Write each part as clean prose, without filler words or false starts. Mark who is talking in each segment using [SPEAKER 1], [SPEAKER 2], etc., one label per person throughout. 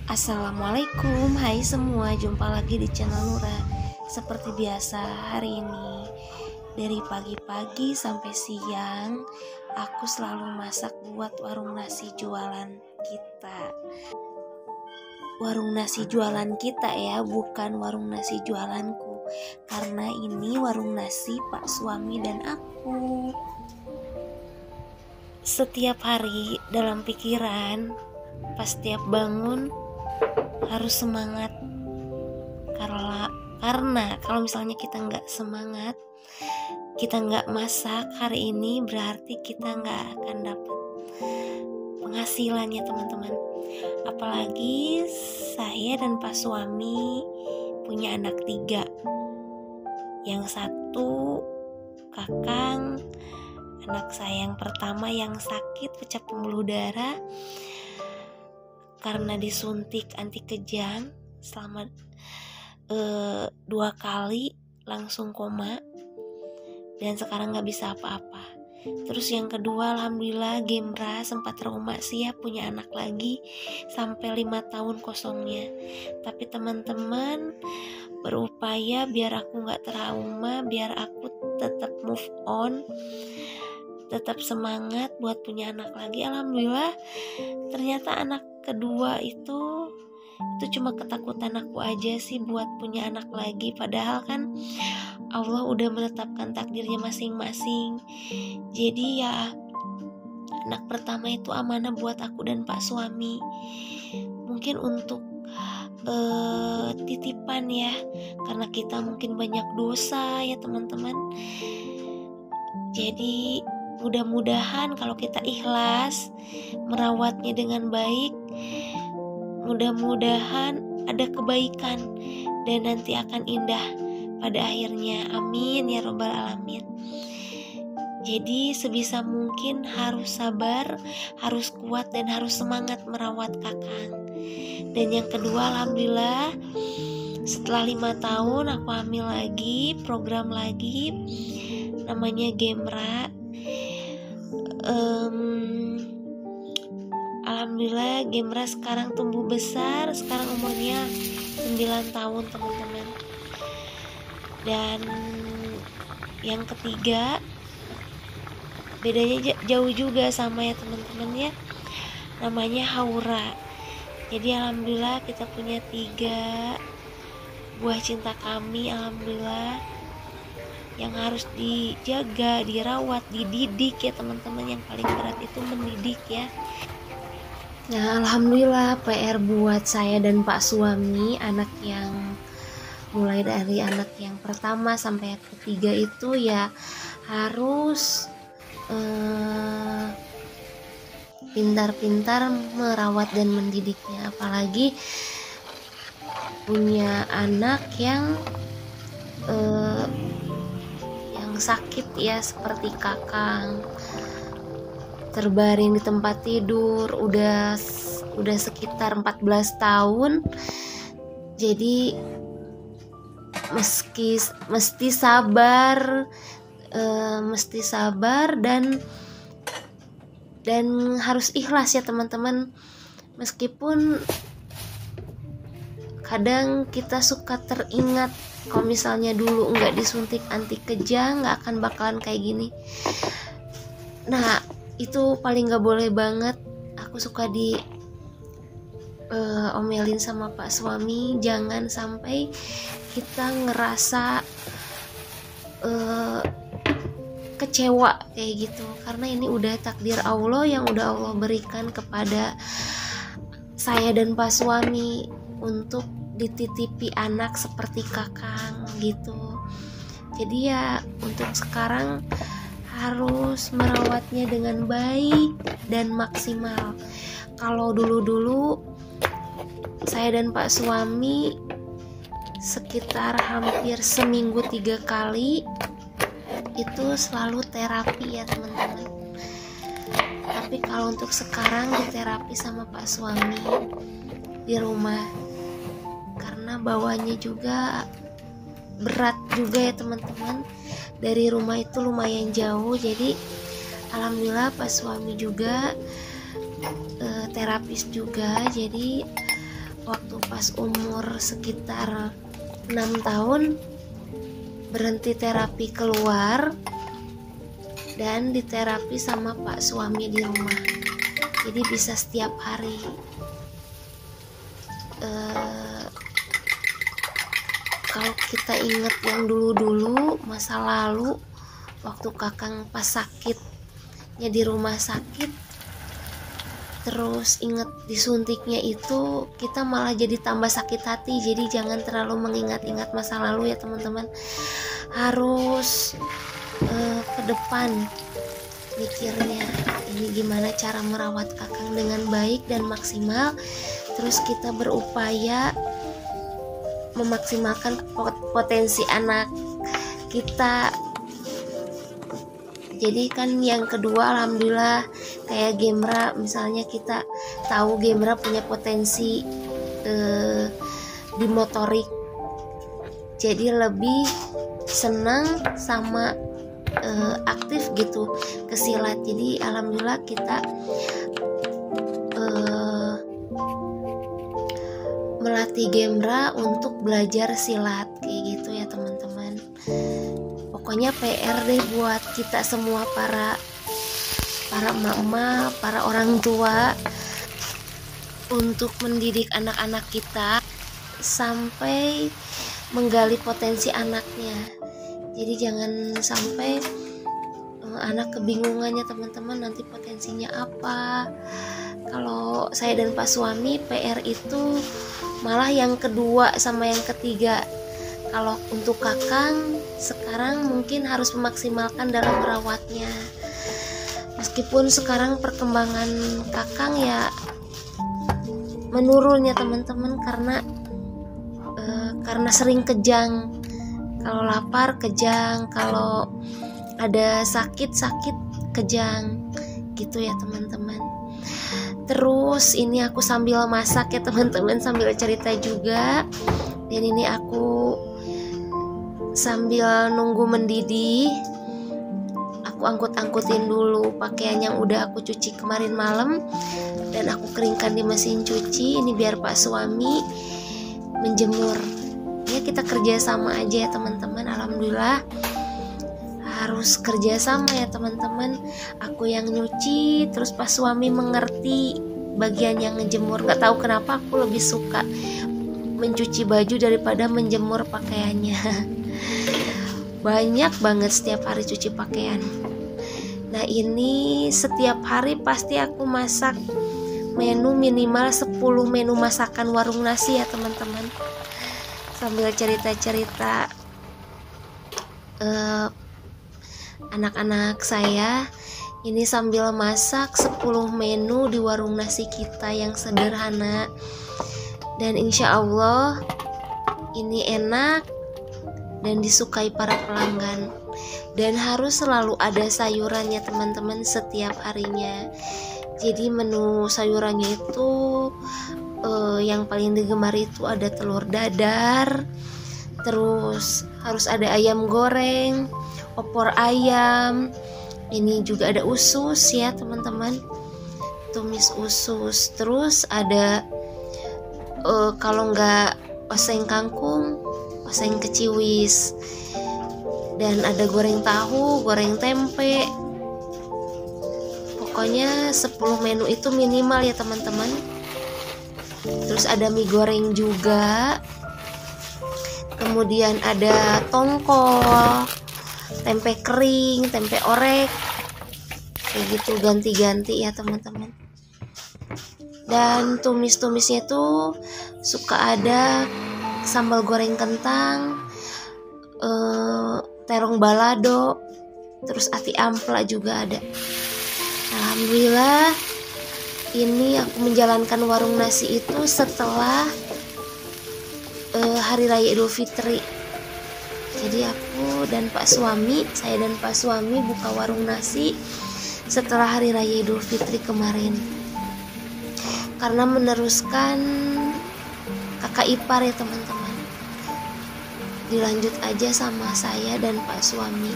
[SPEAKER 1] Assalamualaikum, hai semua, jumpa lagi di channel Nura. Seperti biasa, hari ini dari pagi-pagi sampai siang aku selalu masak buat warung nasi jualan kita. Warung nasi jualan kita ya, bukan warung nasi jualanku. Karena ini warung nasi Pak Suami dan aku. Setiap hari dalam pikiran, pas tiap bangun harus semangat, karena kalau misalnya kita nggak semangat, kita nggak masak hari ini, berarti kita nggak akan dapat penghasilannya teman-teman. Apalagi saya dan Pak Suami punya anak 3, yang satu kakang, anak saya yang pertama yang sakit pecah pembuluh darah karena disuntik anti kejang selama 2 kali, langsung koma dan sekarang gak bisa apa-apa. Terus yang kedua, alhamdulillah Gemra sempat trauma sih ya, punya anak lagi sampai 5 tahun kosongnya. Tapi teman-teman berupaya biar aku gak trauma, biar aku tetap move on, tetap semangat buat punya anak lagi. Alhamdulillah ternyata anak kedua itu cuma ketakutan aku aja sih buat punya anak lagi, padahal kan Allah udah menetapkan takdirnya masing-masing. Jadi ya anak pertama itu amanah buat aku dan Pak Suami, mungkin untuk titipan ya, karena kita mungkin banyak dosa ya teman-teman. Jadi mudah-mudahan kalau kita ikhlas merawatnya dengan baik, mudah-mudahan ada kebaikan dan nanti akan indah pada akhirnya. Amin ya robbal alamin. Jadi sebisa mungkin harus sabar, harus kuat, dan harus semangat merawat kakang. Dan yang kedua, alhamdulillah setelah 5 tahun aku hamil lagi, program lagi, namanya Gemra. Alhamdulillah Gemra sekarang tumbuh besar, sekarang umurnya 9 tahun teman-teman. Dan yang ketiga bedanya jauh juga sama ya teman-teman ya, namanya Haura. Jadi alhamdulillah kita punya 3 buah cinta kami, alhamdulillah, yang harus dijaga, dirawat, dididik ya teman-teman. Yang paling berat itu mendidik ya. Nah alhamdulillah PR buat saya dan Pak Suami, anak yang mulai dari anak yang pertama sampai yang ketiga itu ya harus pintar-pintar merawat dan mendidiknya. Apalagi punya anak yang sakit ya, seperti kakang, terbaring di tempat tidur udah sekitar 14 tahun. Jadi mesti sabar dan harus ikhlas ya teman-teman. Meskipun kadang kita suka teringat kalau misalnya dulu nggak disuntik anti kejang, nggak akan bakalan kayak gini. Nah itu paling nggak boleh banget. Aku suka omelin sama Pak Suami, jangan sampai kita ngerasa kecewa kayak gitu, karena ini udah takdir Allah yang udah Allah berikan kepada saya dan Pak Suami untuk dititipi anak seperti kakang gitu. Jadi ya untuk sekarang harus merawatnya dengan baik dan maksimal. Kalau dulu saya dan Pak Suami sekitar hampir seminggu 3 kali itu selalu terapi ya teman-teman. Tapi kalau untuk sekarang diterapi sama Pak Suami di rumah, karena bawanya juga berat juga ya teman-teman. Dari rumah itu lumayan jauh, jadi alhamdulillah Pak Suami juga terapis juga, jadi waktu pas umur sekitar 6 tahun berhenti terapi keluar dan diterapi sama pak suami di rumah. Jadi bisa setiap hari. Kalau kita ingat yang dulu-dulu masa lalu waktu kakang pas sakitnya di rumah sakit, terus inget disuntiknya itu, kita malah jadi tambah sakit hati. Jadi jangan terlalu mengingat-ingat masa lalu ya teman-teman, harus ke depan mikirnya ini gimana cara merawat kakang dengan baik dan maksimal. Terus kita berupaya memaksimalkan potensi anak kita. Jadi kan yang kedua, alhamdulillah kayak Gemra, misalnya kita tahu Gemra punya potensi di motorik, jadi lebih senang sama aktif gitu ke silat. Jadi alhamdulillah kita melatih Gemra untuk belajar silat kayak gitu ya teman-teman. Pokoknya PR deh buat kita semua, para mama, para orang tua, untuk mendidik anak-anak kita sampai menggali potensi anaknya. Jadi jangan sampai anak kebingungannya teman-teman, nanti potensinya apa. Kalau saya dan pak suami PR itu malah yang kedua sama yang ketiga. Kalau untuk kakang sekarang mungkin harus memaksimalkan dalam merawatnya. Meskipun sekarang perkembangan kakang ya menurun ya teman-teman, karena sering kejang. Kalau lapar kejang, kalau ada sakit kejang gitu ya teman-teman. Terus ini aku sambil masak ya teman-teman, sambil cerita juga. Dan ini aku sambil nunggu mendidih, aku angkut-angkutin dulu pakaian yang udah aku cuci kemarin malam dan aku keringkan di mesin cuci. Ini biar pak suami menjemur. Ya kita kerja sama aja ya teman-teman. Alhamdulillah harus kerja sama ya teman-teman. Aku yang nyuci, terus pak suami mengerti bagian yang ngejemur. Nggak tahu kenapa aku lebih suka mencuci baju daripada menjemur pakaiannya. Banyak banget setiap hari cuci pakaian. Nah ini setiap hari pasti aku masak menu minimal 10 menu masakan warung nasi ya teman-teman. Sambil cerita-cerita anak-anak saya, ini sambil masak 10 menu di warung nasi kita yang sederhana. Dan insya Allah ini enak dan disukai para pelanggan. Dan harus selalu ada sayurannya teman-teman setiap harinya. Jadi menu sayurannya itu yang paling digemar itu ada telur dadar, terus harus ada ayam goreng, opor ayam, ini juga ada usus ya teman-teman, tumis usus. Terus ada kalau nggak oseng kangkung, oseng keciwis, dan ada goreng tahu, goreng tempe. Pokoknya 10 menu itu minimal ya teman-teman. Terus ada mie goreng juga, kemudian ada tongkol, tempe kering, tempe orek, kayak gitu ganti-ganti ya teman-teman. Dan tumis-tumisnya tuh suka ada sambal goreng kentang, terong balado, terus ati ampla juga ada. Alhamdulillah ini aku menjalankan warung nasi itu setelah hari raya Idul Fitri. Jadi aku dan pak suami, saya dan pak suami buka warung nasi setelah hari raya Idul Fitri kemarin, karena meneruskan kakak ipar ya teman-teman. Dilanjut aja sama saya dan pak suami.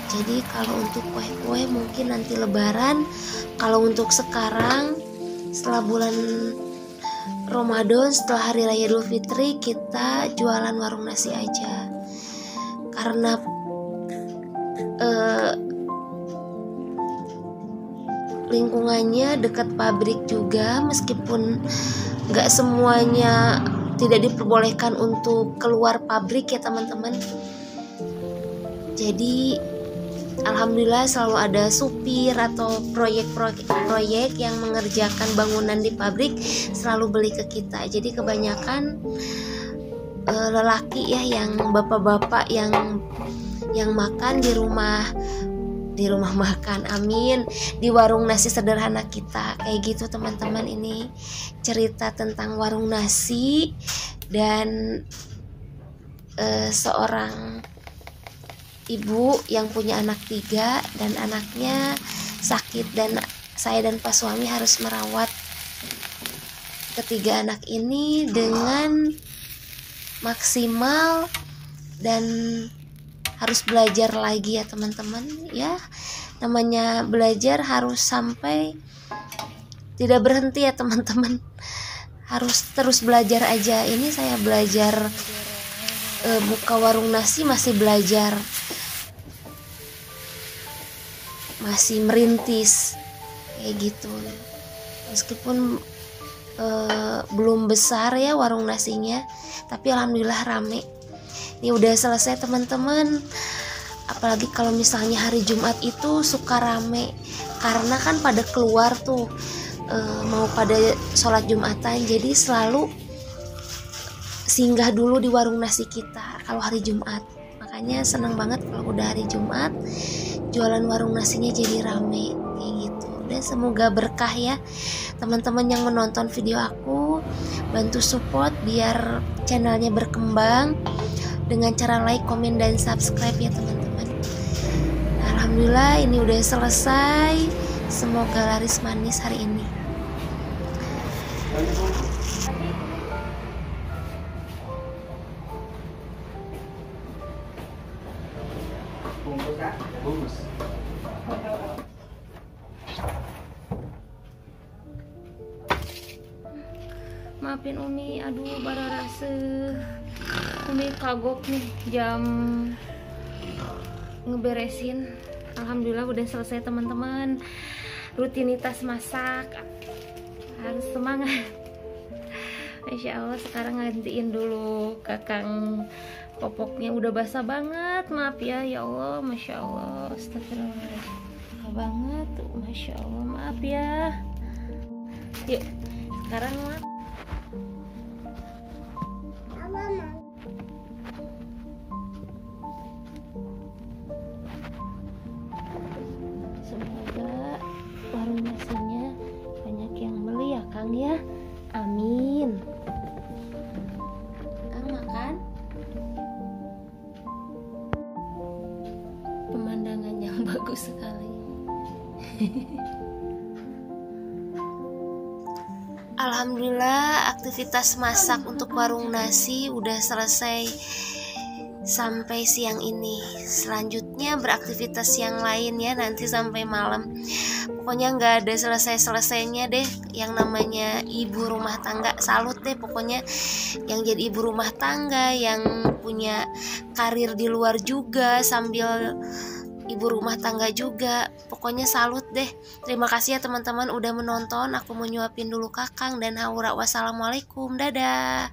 [SPEAKER 1] Jadi kalau untuk kue-kue mungkin nanti lebaran. Kalau untuk sekarang setelah bulan Ramadan setelah hari raya Idul Fitri kita jualan warung nasi aja, karena lingkungannya dekat pabrik juga, meskipun nggak semuanya tidak diperbolehkan untuk keluar pabrik ya teman-teman. Jadi alhamdulillah selalu ada supir atau proyek yang mengerjakan bangunan di pabrik selalu beli ke kita. Jadi kebanyakan lelaki ya, yang bapak-bapak yang makan di rumah makan, amin, di warung nasi sederhana kita kayak gitu teman-teman. Ini cerita tentang warung nasi dan seorang ibu yang punya anak 3 dan anaknya sakit, dan saya dan Pak suami harus merawat ketiga anak ini dengan maksimal, dan harus belajar lagi ya teman-teman. Ya, namanya belajar harus sampai tidak berhenti ya teman-teman, harus terus belajar aja. Ini saya belajar buka warung nasi, masih belajar, masih merintis kayak gitu. Meskipun belum besar ya warung nasinya, tapi alhamdulillah rame. Ini udah selesai teman-teman. Apalagi kalau misalnya hari Jumat itu suka rame, karena kan pada keluar tuh mau pada sholat Jumatan, jadi selalu singgah dulu di warung nasi kita kalau hari Jumat. Makanya seneng banget kalau udah hari Jumat jualan warung nasinya jadi rame kayak gitu. Dan semoga berkah ya teman-teman yang menonton video aku, bantu support biar channelnya berkembang dengan cara like, komen, dan subscribe ya teman-teman. Nah, alhamdulillah ini udah selesai. Semoga laris manis hari ini.
[SPEAKER 2] Bungkus.
[SPEAKER 1] Maafin Umi, aduh bara rasa Umi kagok nih jam ngeberesin. Alhamdulillah udah selesai teman-teman. Rutinitas masak harus semangat. Masya Allah, sekarang gantiin dulu kakang popoknya, udah basah banget. Maaf ya, ya Allah, Masya Allah, astagfirullahaladzim, basah banget tuh, Masya Allah, maaf ya. Yuk sekarang maaf. Semoga warung nasinya banyak yang beli ya Kang ya, amin. Kang makan. Pemandangan yang bagus sekali. Alhamdulillah aktivitas masak untuk warung nasi udah selesai sampai siang ini. Selanjutnya beraktivitas yang lain ya, nanti sampai malam. Pokoknya nggak ada selesai-selesainya deh yang namanya ibu rumah tangga. Salut deh pokoknya yang jadi ibu rumah tangga, yang punya karir di luar juga sambil ibu rumah tangga juga. Pokoknya salut deh. Terima kasih ya teman-teman udah menonton. Aku mau nyuapin dulu Kakang dan Haura. Wassalamualaikum, dadah.